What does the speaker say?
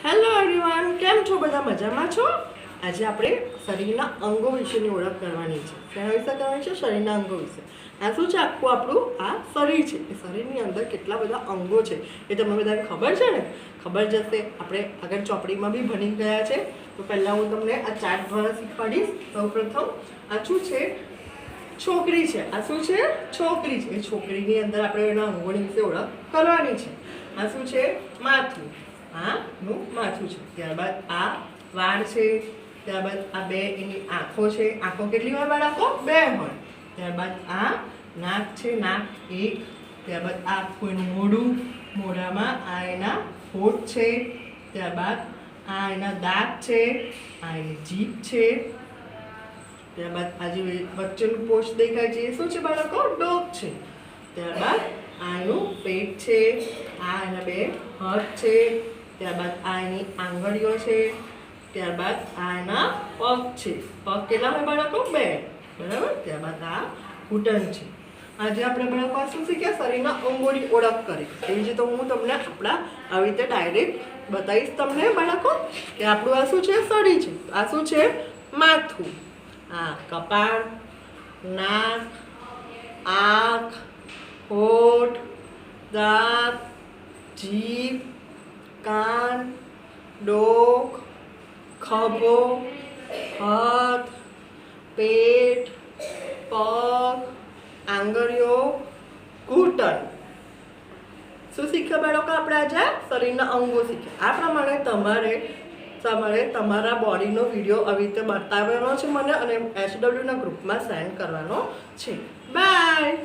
Hello everyone, કેમ છો? બધા મજામાં છો? આજે આપણે શરીરના અંગો વિશેની ઓળખ કરવાની છે. શેના વિશે કરવાની છે? શરીરના અંગો વિશે. આ શું છે? આખું આપણું આ શરીર છે. એ શરીરની અંદર કેટલા બધા અંગો છે એ તમને બધાને ખબર છે ને? ખબર જશે. આપણે આગળ ચોપડીમાં બી ભણી ગયા છે. તો પહેલાં હું તમને આ ચાર્ટ દ્વારા શીખવાડીશ. સૌપ્રથમ આ શું છે? છોકરી છે. આ શું છે? છોકરી છે. એ છોકરીની અંદર આપણે એના અંગોની વિશે ઓળખ કરવાની છે. આ શું છે? માથું. આનું માથું છે. ત્યારબાદ આ વાળ છે. ત્યારબાદ આ બે એની આંખો છે. આંખો કેટલી હોય બાળકો? બે હોય. ત્યારબાદ આ નાક છે. નાક એક. ત્યારબાદ આ કોઈનું મોઢું. મોઢામાં આ એના હોઠ છે. ત્યારબાદ આ એના દાંત છે. આ એની જીભ છે. ત્યારબાદ આ જે વચ્ચેનું પોષ દેખાય છે એ શું છે બાળકો? ડોક છે. ત્યારબાદ આ એનું પેટ છે. આ એના બે હાથ છે. ત્યારબાદ આ એની આંગળીઓ છે. ત્યારબાદ આ એના પગ છે. પગ કેટલા હોય બાળકો? બે. બરાબર. ત્યારબાદ આ ઘૂંટણ છે. આજે આપણે બાળકો આ શું શીખ્યા? શરીરના અંગોની ઓળખ કરી. એવી રીતે હું તમને આવી રીતે ડાયરેક્ટ બતાવીશ તમને બાળકો કે આપણું આ શું છે? શરીર છે. આ શું છે? માથું. આ કપાળ, નાક, આંખ, હોઠ, દાંત, જીભ, કાન, ડોક, ખભો, હાથ, પેટ, પગ, આંગળીઓ, ઘૂંટણ. શું શીખ્યા બાળકો? આપણે આજે શરીરના અંગો શીખ્યા. આ પ્રમાણે તમારે તમારા બોડીનો વિડીયો આવી રીતે બતાવવાનો છે મને અને SW ના ગ્રુપમાં સેન્ડ કરવાનો છે. બાય.